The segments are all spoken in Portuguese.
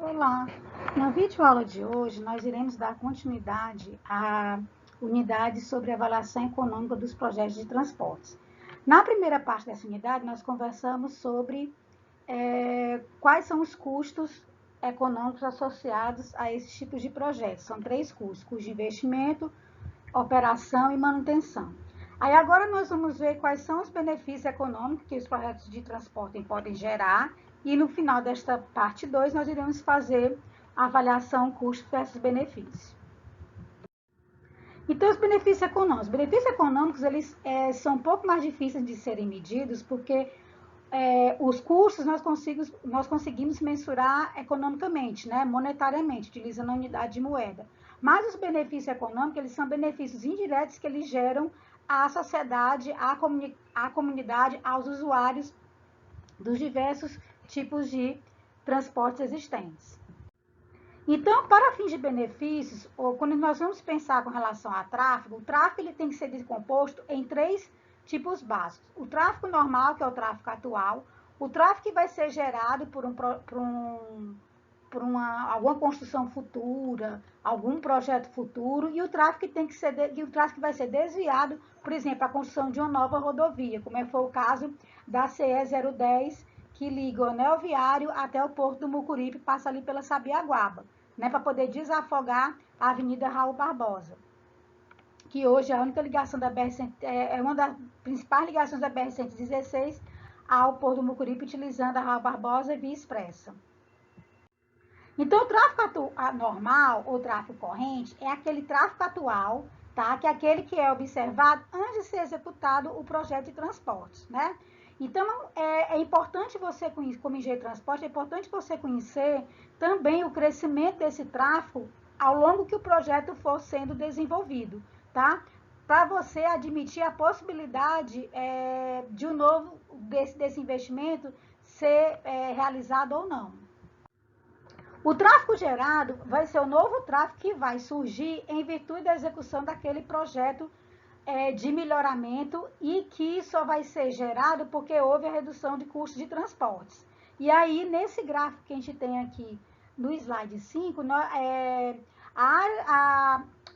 Olá! Na videoaula de hoje, nós iremos dar continuidade à unidade sobre avaliação econômica dos projetos de transportes. Na primeira parte dessa unidade, nós conversamos sobre quais são os custos econômicos associados a esses tipos de projetos. São 3 custos: custo de investimento, operação e manutenção. Aí agora nós vamos ver quais são os benefícios econômicos que os projetos de transporte podem gerar e no final desta parte 2 nós iremos fazer a avaliação custo versus benefício. Então, os benefícios econômicos. Os benefícios econômicos, eles são um pouco mais difíceis de serem medidos, porque os custos nós conseguimos mensurar economicamente, né, monetariamente, utilizando a unidade de moeda. Mas os benefícios econômicos, eles são benefícios indiretos que eles geram à sociedade, à comunidade, aos usuários dos diversos tipos de transportes existentes. Então, para fins de benefícios, ou quando nós vamos pensar com relação a tráfego, o tráfego ele tem que ser decomposto em 3 tipos básicos. O tráfego normal, que é o tráfego atual, o tráfego que vai ser gerado por alguma construção futura, algum projeto futuro, e o tráfego que vai ser desviado, por exemplo, a construção de uma nova rodovia, como foi o caso da CE 010, que liga o anel viário até o porto do Mucuripe, passa ali pela Sabiaguaba, né, para poder desafogar a Avenida Raul Barbosa, que hoje é a única ligação da é uma das principais ligações da BR-116 ao porto do Mucuripe, utilizando a Raul Barbosa e via expressa. Então, o tráfego normal ou tráfego corrente é aquele tráfego atual, tá? Que é aquele que é observado antes de ser executado o projeto de transportes, né? Então, é importante você, como engenheiro de transporte, é importante você conhecer também o crescimento desse tráfego ao longo que o projeto for sendo desenvolvido, tá? Para você admitir a possibilidade de um novo, desse investimento ser realizado ou não. O tráfego gerado vai ser o novo tráfego que vai surgir em virtude da execução daquele projeto de melhoramento e que só vai ser gerado porque houve a redução de custos de transportes. E aí, nesse gráfico que a gente tem aqui no slide 5,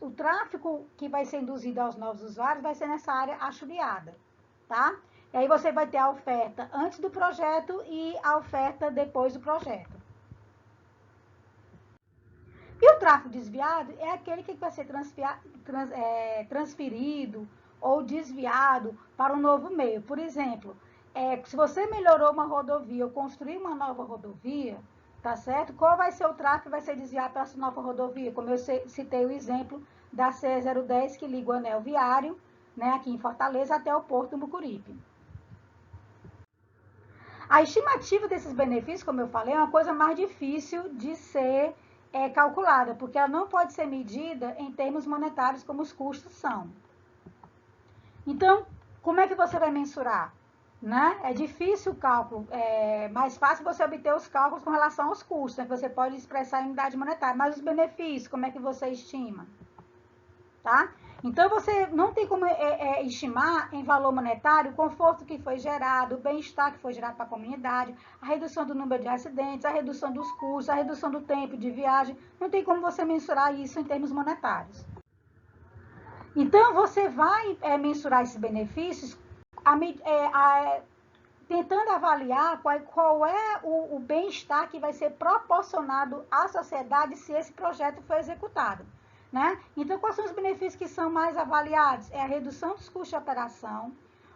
o tráfego que vai ser induzido aos novos usuários vai ser nessa área assoreada, tá? E aí você vai ter a oferta antes do projeto e a oferta depois do projeto. E o tráfego desviado é aquele que vai ser transferido ou desviado para um novo meio. Por exemplo, se você melhorou uma rodovia ou construiu uma nova rodovia, tá certo? Qual vai ser o tráfego que vai ser desviado para essa nova rodovia? Como eu citei o exemplo da CE 010, que liga o anel viário, né, aqui em Fortaleza, até o porto do Mucuripe. A estimativa desses benefícios, como eu falei, é uma coisa mais difícil de ser calculada, porque ela não pode ser medida em termos monetários como os custos são. Então, como é que você vai mensurar? Né? É difícil o cálculo, é mais fácil você obter os cálculos com relação aos custos, né? Você pode expressar em unidade monetária, mas os benefícios, como é que você estima? Tá? Então, você não tem como estimar em valor monetário o conforto que foi gerado, o bem-estar que foi gerado para a comunidade, a redução do número de acidentes, a redução dos custos, a redução do tempo de viagem. Não tem como você mensurar isso em termos monetários. Então, você vai mensurar esses benefícios tentando avaliar qual é o bem-estar que vai ser proporcionado à sociedade se esse projeto for executado. Né? Então, quais são os benefícios que são mais avaliados? É a redução dos custos de operação,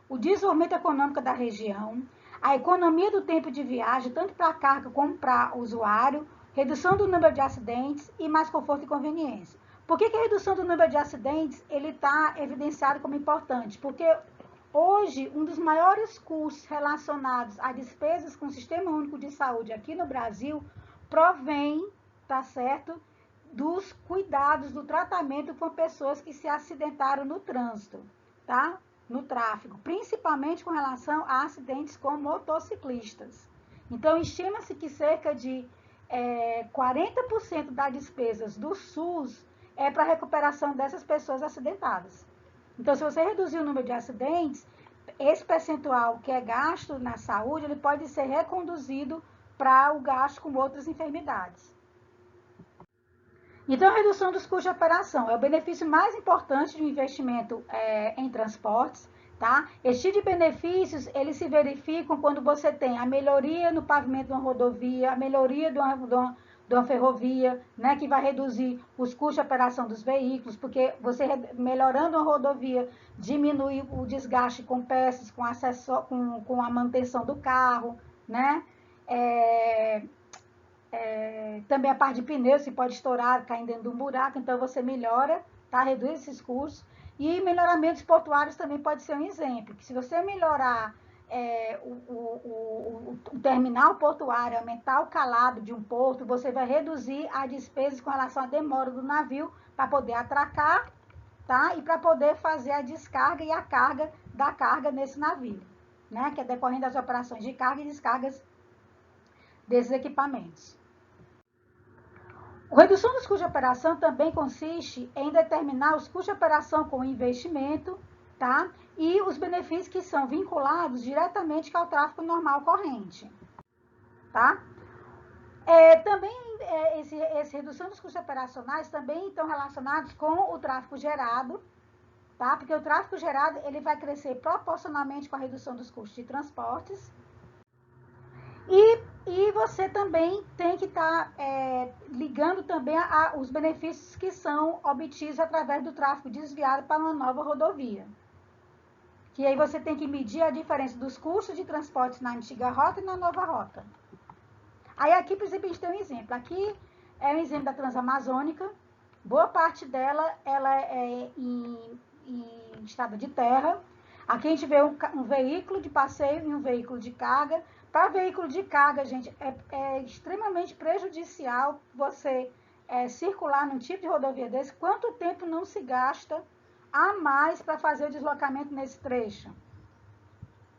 o desenvolvimento econômico da região, a economia do tempo de viagem, tanto para a carga como para o usuário, redução do número de acidentes e mais conforto e conveniência. Por que a redução do número de acidentes está evidenciado como importante? Porque hoje, um dos maiores custos relacionados a despesas com o Sistema Único de Saúde aqui no Brasil provém, tá certo, dos cuidados do tratamento com pessoas que se acidentaram no trânsito, tá? No tráfego, principalmente com relação a acidentes com motociclistas. Então, estima-se que cerca de 40% das despesas do SUS é para a recuperação dessas pessoas acidentadas. Então, se você reduzir o número de acidentes, esse percentual que é gasto na saúde, ele pode ser reconduzido para o gasto com outras enfermidades. Então, a redução dos custos de operação é o benefício mais importante do investimento em transportes, tá? Este tipo de benefícios, eles se verificam quando você tem a melhoria no pavimento de uma rodovia, a melhoria de uma ferrovia, né, que vai reduzir os custos de operação dos veículos, porque você melhorando a rodovia, diminui o desgaste com peças, com acesso, com a manutenção do carro, né? Também a parte de pneus, se pode estourar, cair dentro de um buraco, então você melhora, tá? Reduz esses custos. E melhoramentos portuários também pode ser um exemplo, que se você melhorar o terminal portuário, aumentar o calado de um porto, você vai reduzir as despesas com relação à demora do navio para poder atracar, tá? E para poder fazer a descarga e a carga da carga nesse navio, né? Que é decorrente das operações de carga e descargas desses equipamentos. A redução dos custos de operação também consiste em determinar os custos de operação com investimento, tá? E os benefícios que são vinculados diretamente ao tráfego normal corrente, tá? Também, essa redução dos custos operacionais também estão relacionados com o tráfego gerado, tá? Porque o tráfego gerado, ele vai crescer proporcionalmente com a redução dos custos de transportes. E você também tem que estar ligando também os benefícios que são obtidos através do tráfego desviado para uma nova rodovia. Que aí você tem que medir a diferença dos custos de transporte na antiga rota e na nova rota. Aí aqui, por exemplo, a gente tem um exemplo. Aqui é um exemplo da Transamazônica. Boa parte dela ela é em estrada de terra. Aqui a gente vê um veículo de passeio e um veículo de carga. Para veículo de carga, gente, é extremamente prejudicial você circular num tipo de rodovia desse. Quanto tempo não se gasta a mais para fazer o deslocamento nesse trecho?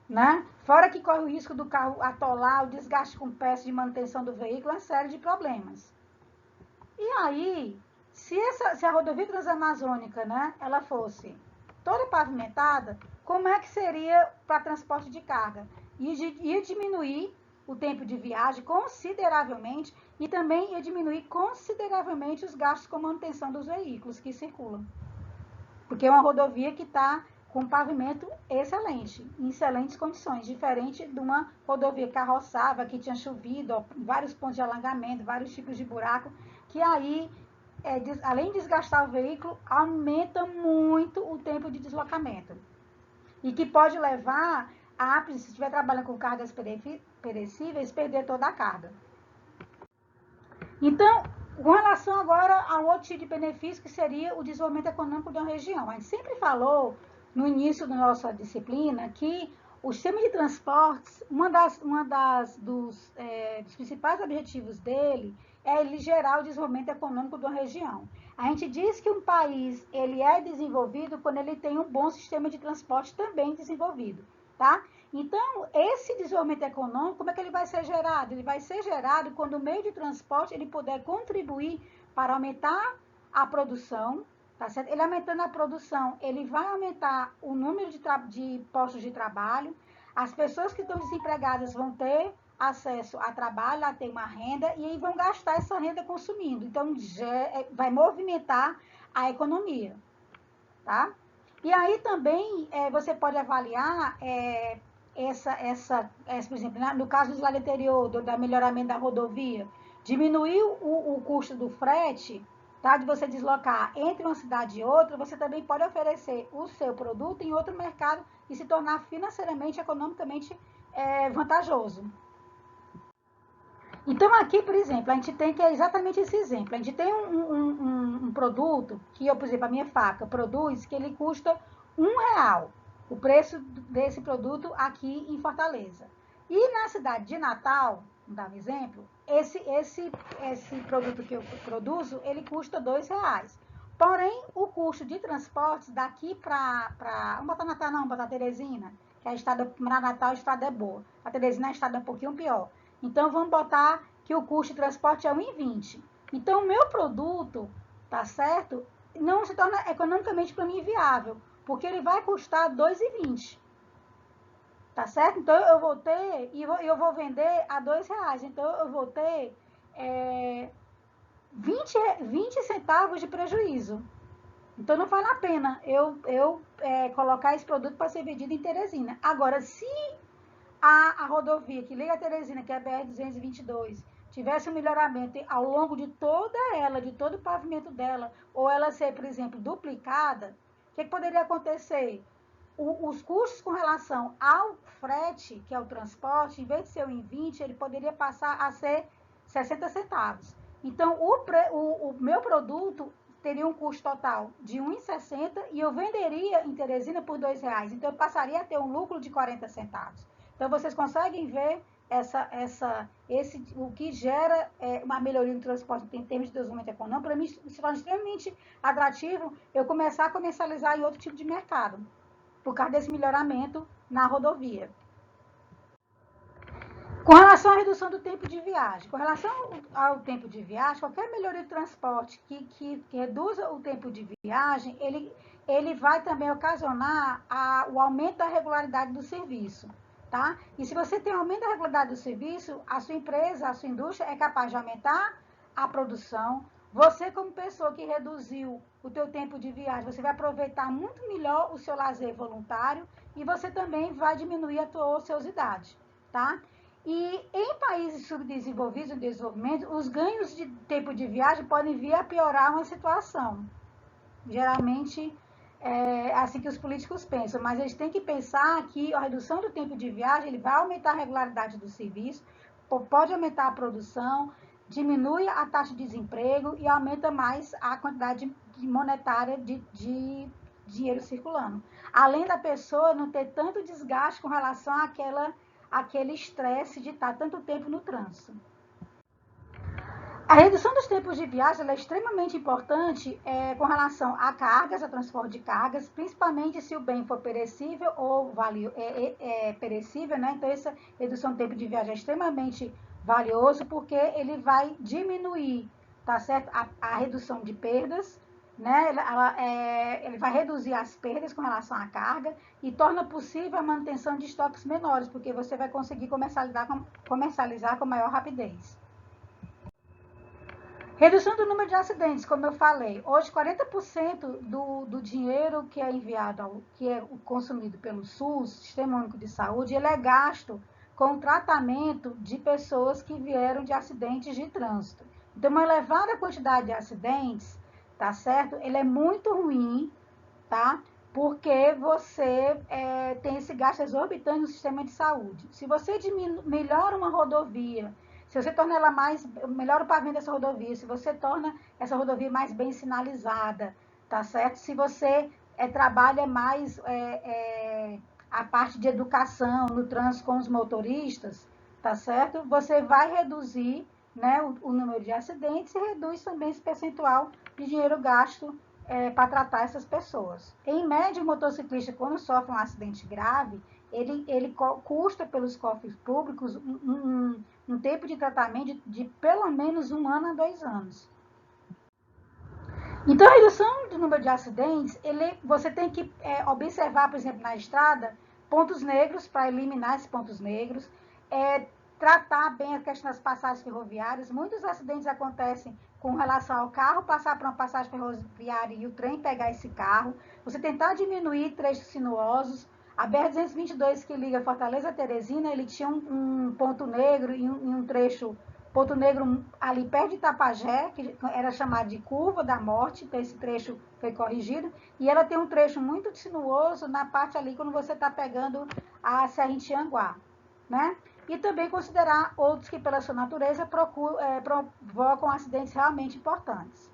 Né? Fora que corre o risco do carro atolar, o desgaste com peças de manutenção do veículo, uma série de problemas. E aí, se a rodovia transamazônica, né, ela fosse toda pavimentada, como é que seria para transporte de carga? Ia diminuir o tempo de viagem consideravelmente e também ia diminuir consideravelmente os gastos com manutenção dos veículos que circulam. Porque é uma rodovia que está com pavimento excelente, em excelentes condições, diferente de uma rodovia carroçável, que tinha chovido, ó, vários pontos de alagamento, vários tipos de buraco, que aí, além de desgastar o veículo, aumenta muito o tempo de deslocamento. E que pode levar a, se estiver trabalhando com cargas perecíveis, perder toda a carga. Então, com relação agora a um outro tipo de benefício, que seria o desenvolvimento econômico de uma região. A gente sempre falou, no início da nossa disciplina, que o sistema de transportes, dos principais objetivos dele é ele gerar o desenvolvimento econômico de uma região. A gente diz que um país ele é desenvolvido quando ele tem um bom sistema de transporte também desenvolvido, tá? Então, esse desenvolvimento econômico, como é que ele vai ser gerado? Ele vai ser gerado quando o meio de transporte ele puder contribuir para aumentar a produção, tá certo? Ele aumentando a produção, ele vai aumentar o número de postos de trabalho, as pessoas que estão desempregadas vão ter acesso a trabalho, a ter uma renda, e aí vão gastar essa renda consumindo. Então, vai movimentar a economia, tá? E aí também você pode avaliar por exemplo, no caso do slide anterior, da melhoramento da rodovia, diminuir o custo do frete, tá? De você deslocar entre uma cidade e outra, você também pode oferecer o seu produto em outro mercado e se tornar financeiramente, economicamente vantajoso. Então, aqui, por exemplo, a gente tem que é exatamente esse exemplo. A gente tem um produto que, por exemplo, a minha faca produz, que ele custa R$1. O preço desse produto aqui em Fortaleza. E na cidade de Natal, vou dar um exemplo, esse produto que eu produzo, ele custa R$2. Porém, o custo de transportes daqui para... Vamos botar Natal não, vamos botar Teresina, que a estrada para Natal a estrada é boa. A Teresina a estrada é um pouquinho pior. Então, vamos botar que o custo de transporte é R$1,20. Então, o meu produto, tá certo? Não se torna economicamente para mim viável, porque ele vai custar R$2,20. Tá certo? Então, eu vou ter, e eu vou vender a R$2. Então, eu vou ter 20 centavos de prejuízo. Então, não vale a pena eu colocar esse produto para ser vendido em Teresina. Agora, se a rodovia que liga a Teresina, que é a BR-222, tivesse um melhoramento ao longo de toda ela, de todo o pavimento dela, ou ela ser, por exemplo, duplicada, o que poderia acontecer? Os custos com relação ao frete, que é o transporte, em vez de ser em 20, ele poderia passar a ser 60 centavos. Então, o meu produto teria um custo total de R$ 1,60 e eu venderia em Teresina por R$ 2,00. Então, eu passaria a ter um lucro de 40 centavos. Então, vocês conseguem ver o que gera uma melhoria no transporte em termos de desenvolvimento econômico. Para mim, se torna extremamente atrativo eu começar a comercializar em outro tipo de mercado, por causa desse melhoramento na rodovia. Com relação à redução do tempo de viagem, com relação ao tempo de viagem, qualquer melhoria de transporte que reduza o tempo de viagem, ele vai também ocasionar o aumento da regularidade do serviço, tá? E se você tem aumento da regularidade do serviço, a sua empresa, a sua indústria é capaz de aumentar a produção. Você, como pessoa que reduziu o teu tempo de viagem, você vai aproveitar muito melhor o seu lazer voluntário e você também vai diminuir a tua ociosidade, tá? E em países subdesenvolvidos, em desenvolvimento, os ganhos de tempo de viagem podem vir a piorar uma situação. Geralmente, é assim que os políticos pensam, mas eles têm que pensar que a redução do tempo de viagem ele vai aumentar a regularidade do serviço, pode aumentar a produção, diminui a taxa de desemprego e aumenta mais a quantidade monetária de dinheiro circulando. Além da pessoa não ter tanto desgaste com relação àquele estresse de estar tanto tempo no trânsito. A redução dos tempos de viagem é extremamente importante com relação a cargas, a transporte de cargas, principalmente se o bem for perecível ou perecível, né? Então, essa redução do tempo de viagem é extremamente valioso porque ele vai diminuir, tá certo? A redução de perdas, né? Ele vai reduzir as perdas com relação à carga e torna possível a manutenção de estoques menores, porque você vai conseguir comercializar com maior rapidez. Redução do número de acidentes, como eu falei. Hoje, 40% do dinheiro que é enviado, que é consumido pelo SUS, Sistema Único de Saúde, ele é gasto com o tratamento de pessoas que vieram de acidentes de trânsito. Então, uma elevada quantidade de acidentes, tá certo? Ele é muito ruim, tá? Porque você tem esse gasto exorbitante no sistema de saúde. Se você melhora uma rodovia, se você torna ela melhora o pavimento dessa rodovia, se você torna essa rodovia mais bem sinalizada, tá certo? Se você trabalha mais a parte de educação no trânsito com os motoristas, tá certo? Você vai reduzir, né, o número de acidentes e reduz também esse percentual de dinheiro gasto para tratar essas pessoas. Em média, o motociclista, quando sofre um acidente grave, ele custa pelos cofres públicos um tempo de tratamento de pelo menos 1 ano a 2 anos. Então, a redução do número de acidentes, você tem que observar, por exemplo, na estrada, pontos negros para eliminar esses pontos negros, tratar bem a questão das passagens ferroviárias. Muitos acidentes acontecem com relação ao carro passar por uma passagem ferroviária e o trem pegar esse carro. Você tentar diminuir trechos sinuosos. A BR-222 que liga Fortaleza a Teresina, ele tinha um ponto negro e um trecho, ponto negro ali perto de Itapajé, que era chamado de Curva da Morte, então esse trecho foi corrigido. E ela tem um trecho muito sinuoso na parte ali quando você está pegando a Serra em Tianguá, né? E também considerar outros que, pela sua natureza, provocam acidentes realmente importantes.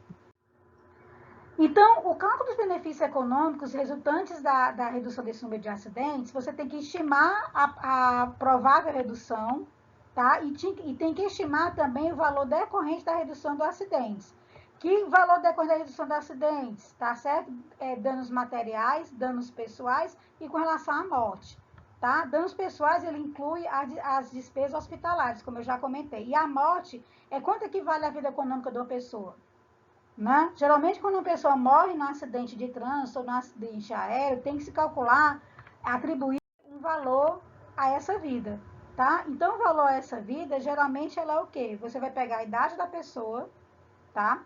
Então, o cálculo dos benefícios econômicos resultantes da redução desse número de acidentes, você tem que estimar a provável redução, tá? E tem que estimar também o valor decorrente da redução dos acidentes. Que valor decorrente da redução dos acidentes, tá certo? Danos materiais, danos pessoais e com relação à morte. Tá? Danos pessoais, ele inclui as despesas hospitalares, como eu já comentei. E a morte é quanto equivale à vida econômica de uma pessoa. Né? Geralmente, quando uma pessoa morre num acidente de trânsito ou num acidente aéreo, tem que se calcular, atribuir um valor a essa vida. Tá? Então, o valor a essa vida, geralmente, ela é o quê? Você vai pegar a idade da pessoa, tá?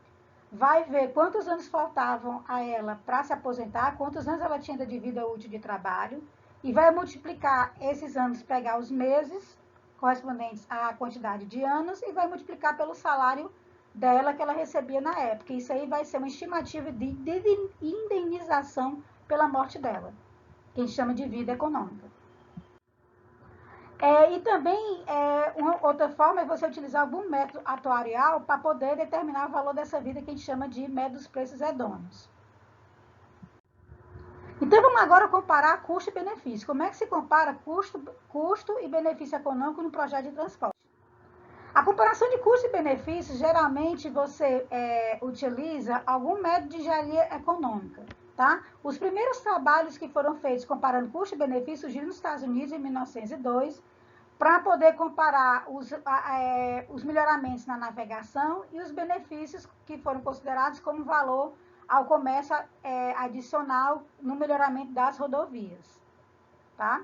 vai ver quantos anos faltavam a ela para se aposentar, quantos anos ela tinha de vida útil de trabalho, e vai multiplicar esses anos, pegar os meses correspondentes à quantidade de anos e vai multiplicar pelo salário dela que ela recebia na época. Isso aí vai ser uma estimativa de indenização pela morte dela, que a gente chama de vida econômica. E também, uma outra forma é você utilizar algum método atuarial para poder determinar o valor dessa vida que a gente chama de médio dos preços hedônicos. Então, vamos agora comparar custo e benefício. Como é que se compara custo e benefício econômico no projeto de transporte? A comparação de custo e benefício, geralmente você utiliza algum método de engenharia econômica. Tá? Os primeiros trabalhos que foram feitos comparando custo e benefício surgiram nos Estados Unidos em 1902, para poder comparar os melhoramentos na navegação e os benefícios que foram considerados como valor ao comércio adicional no melhoramento das rodovias. Tá?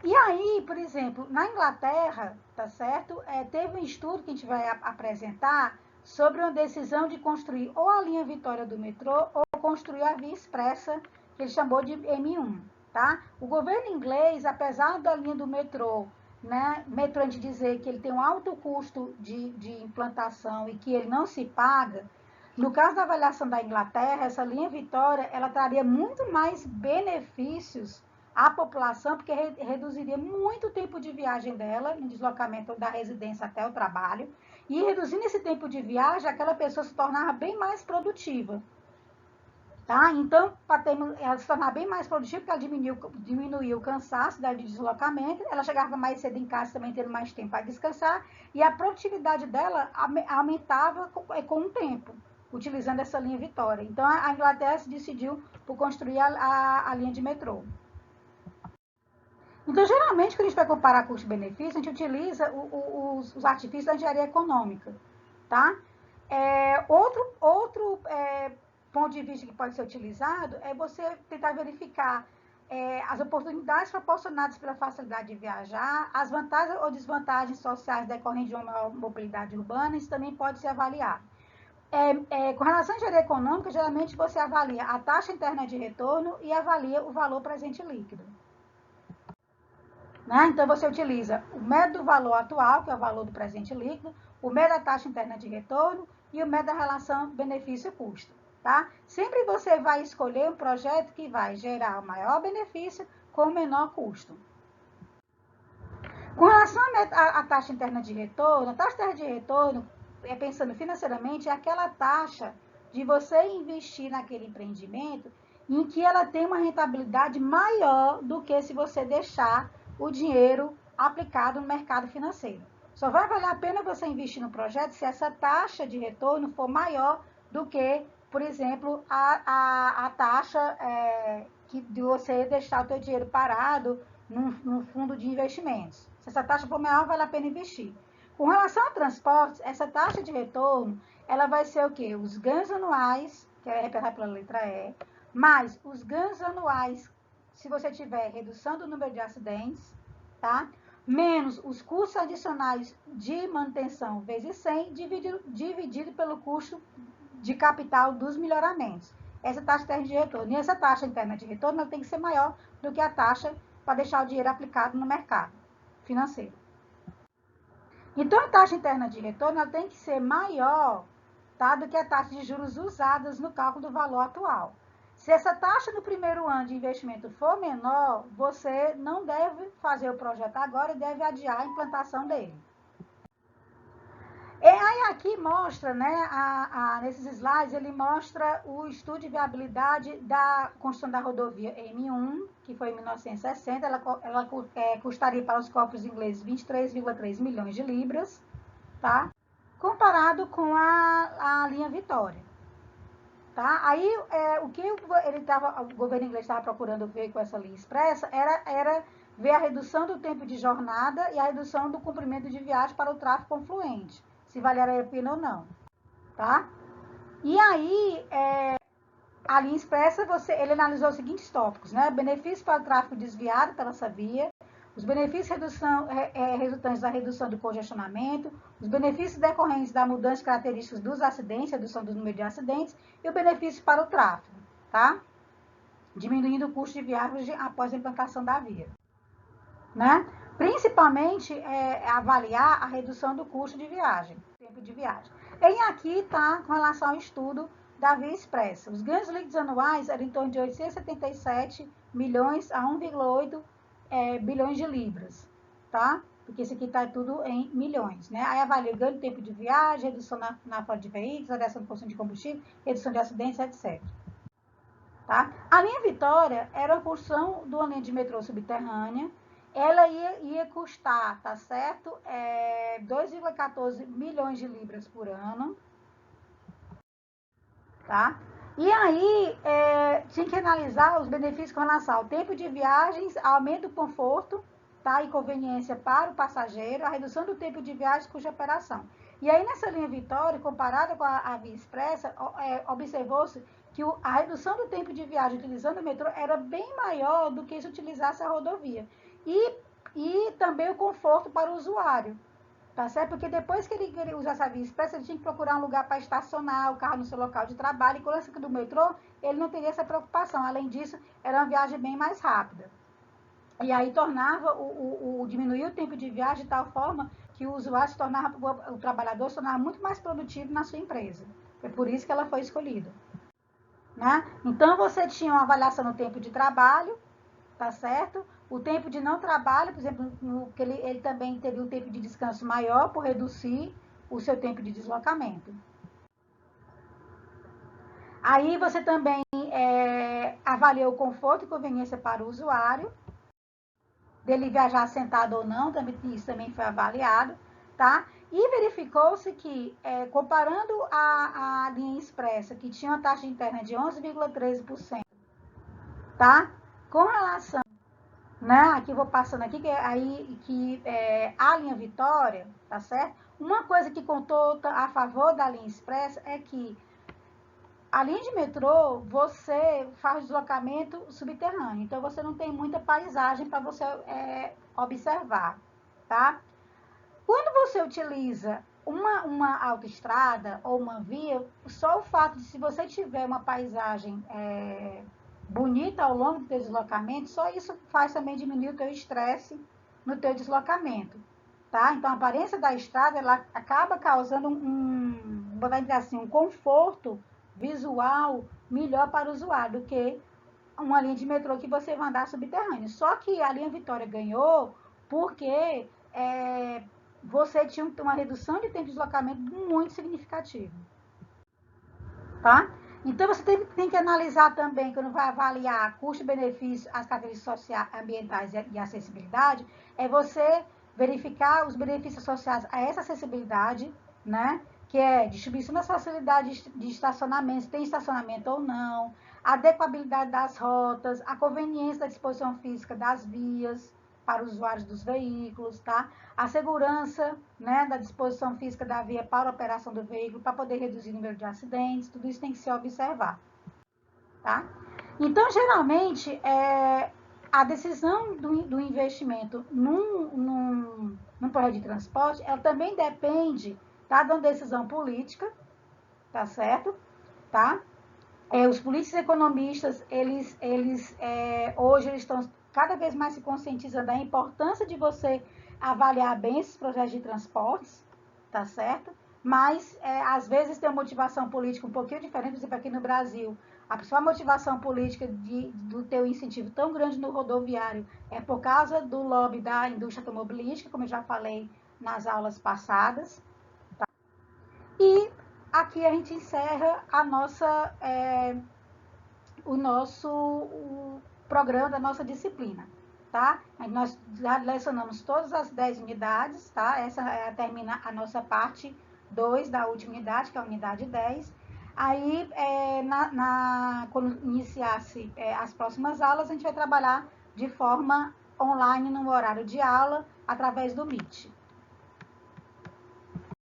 E aí, por exemplo, na Inglaterra, tá certo? Teve um estudo que a gente vai apresentar sobre uma decisão de construir ou a linha Vitória do metrô ou construir a Via Expressa, que ele chamou de M1. Tá? O governo inglês, apesar da linha do metrô, né, metrô a gente dizer que ele tem um alto custo de implantação e que ele não se paga, no caso da avaliação da Inglaterra, essa linha Vitória, ela traria muito mais benefícios à população, porque reduziria muito o tempo de viagem dela, no deslocamento da residência até o trabalho, e reduzindo esse tempo de viagem, aquela pessoa se tornava bem mais produtiva. Tá? Então, para ela se tornar bem mais produtiva, porque ela diminuiu o cansaço de deslocamento, ela chegava mais cedo em casa também tendo mais tempo para descansar, e a produtividade dela aumentava com o tempo, utilizando essa linha Vitória. Então, a Inglaterra se decidiu por construir a linha de metrô. Então, geralmente, quando a gente vai comparar custo-benefício, a gente utiliza os artifícios da engenharia econômica. Tá? Outro ponto de vista que pode ser utilizado é você tentar verificar as oportunidades proporcionadas pela facilidade de viajar, as vantagens ou desvantagens sociais decorrentes de uma maior mobilidade urbana, isso também pode ser avaliado. Com relação à engenharia econômica, geralmente você avalia a taxa interna de retorno e avalia o valor presente líquido. Né? Então, você utiliza o método do valor atual, que é o valor do presente líquido, o método da taxa interna de retorno e o método da relação benefício-custo. Tá? Sempre você vai escolher um projeto que vai gerar o maior benefício com o menor custo. Com relação à taxa interna de retorno, a taxa interna de retorno, pensando financeiramente, é aquela taxa de você investir naquele empreendimento em que ela tem uma rentabilidade maior do que se você deixar o dinheiro aplicado no mercado financeiro. Só vai valer a pena você investir no projeto se essa taxa de retorno for maior do que, por exemplo, a taxa de você deixar o seu dinheiro parado num fundo de investimentos. Se essa taxa for maior, vale a pena investir. Com relação a transportes, essa taxa de retorno, ela vai ser o quê? Os ganhos anuais, que é representada pela letra E, mais os ganhos anuais, se você tiver redução do número de acidentes, tá? Menos os custos adicionais de manutenção vezes 100, dividido pelo custo de capital dos melhoramentos. Essa taxa interna de retorno. E essa taxa interna de retorno ela tem que ser maior do que a taxa para deixar o dinheiro aplicado no mercado financeiro. Então, a taxa interna de retorno ela tem que ser maior, tá, do que a taxa de juros usadas no cálculo do valor atual. Se essa taxa no primeiro ano de investimento for menor, você não deve fazer o projeto agora e deve adiar a implantação dele. E aí aqui mostra, né, nesses slides, ele mostra o estudo de viabilidade da construção da rodovia M1, que foi em 1960, ela custaria para os corpos ingleses 23,3 milhões de libras, tá? Comparado com a linha Vitória. Tá? Aí, o que o governo inglês estava procurando ver com essa linha expressa era ver a redução do tempo de jornada e a redução do comprimento de viagem para o tráfego confluente, se valeria a pena ou não. Tá? E aí, a linha expressa, ele analisou os seguintes tópicos, né? Benefícios para o tráfego desviado pela essa via, os benefícios resultantes da redução do congestionamento, os benefícios decorrentes da mudança de características dos acidentes, redução do número de acidentes e o benefício para o tráfego, tá? Diminuindo o custo de viagem após a implantação da via, né? Principalmente avaliar a redução do custo de viagem, tempo de viagem. E aqui está com relação ao estudo da Via Expressa. Os ganhos líquidos anuais eram em torno de 877 milhões a 1,8 bilhões de libras, tá? Porque isso aqui está tudo em milhões, né? Aí avalia o ganho de tempo de viagem, redução na frota de veículos, redução do consumo de combustível, redução de acidentes, etc. Tá? A linha Vitória era a construção de uma linha de metrô subterrânea. Ela ia custar, tá certo? 2,14 milhões de libras por ano. Tá? E aí, tinha que analisar os benefícios com relação ao tempo de viagens, aumento do conforto, tá? E conveniência para o passageiro, a redução do tempo de viagem e custo de operação. E aí, nessa linha Vitória, comparada com a Via Expressa, observou-se que a redução do tempo de viagem utilizando o metrô era bem maior do que se utilizasse a rodovia. E também o conforto para o usuário, tá certo? Porque depois que ele usasse a Via Expressa, ele tinha que procurar um lugar para estacionar o carro no seu local de trabalho, e com essa do metrô, ele não teria essa preocupação. Além disso, era uma viagem bem mais rápida. E aí tornava, diminuía o tempo de viagem de tal forma que o usuário o trabalhador se tornava muito mais produtivo na sua empresa. É por isso que ela foi escolhida. Né? Então, você tinha uma avaliação no tempo de trabalho, tá certo? O tempo de não trabalho, por exemplo, que ele também teve um tempo de descanso maior por reduzir o seu tempo de deslocamento. Aí você também avaliou o conforto e conveniência para o usuário, dele viajar sentado ou não, isso também foi avaliado, tá? E verificou-se que, comparando a linha expressa, que tinha uma taxa interna de 11,13%, tá? Com relação, né? Aqui vou passando aqui, a linha Vitória, tá certo? Uma coisa que contou a favor da linha expressa é que a linha de metrô, você faz deslocamento subterrâneo, então você não tem muita paisagem para você observar, tá? Quando você utiliza uma autoestrada ou uma via, só o fato de, se você tiver uma paisagem bonita ao longo do teu deslocamento, só isso faz também diminuir o teu estresse no teu deslocamento, tá? Então, a aparência da estrada, ela acaba causando um conforto visual melhor para o usuário do que uma linha de metrô que você vai andar subterrâneo. Só que a linha Vitória ganhou porque você tinha uma redução de tempo de deslocamento muito significativa, tá? Então, você tem que analisar também, quando vai avaliar custo-benefício, as características sociais, ambientais e acessibilidade, você verificar os benefícios associados a essa acessibilidade, né? Que é distribuição das facilidades de estacionamento, se tem estacionamento ou não, a adequabilidade das rotas, a conveniência da disposição física das vias para os usuários dos veículos, tá? A segurança, né, da disposição física da via para a operação do veículo, para poder reduzir o número de acidentes, tudo isso tem que se observar, tá? Então, geralmente, a decisão do investimento num projeto de transporte, ela também depende, tá, de uma decisão política, tá certo? Tá? Os políticos e economistas, hoje eles estão cada vez mais se conscientizando da importância de você avaliar bem esses projetos de transportes, tá certo? Mas, às vezes, tem uma motivação política um pouquinho diferente. Por exemplo, aqui no Brasil, a sua motivação política do teu incentivo tão grande no rodoviário é por causa do lobby da indústria automobilística, como eu já falei nas aulas passadas. Tá? E aqui a gente encerra o nosso programa da nossa disciplina, tá? Nós já lecionamos todas as 10 unidades, tá? Essa termina a nossa parte 2 da última unidade, que é a unidade 10. Aí, quando iniciasse as próximas aulas, a gente vai trabalhar de forma online no horário de aula, através do Meet.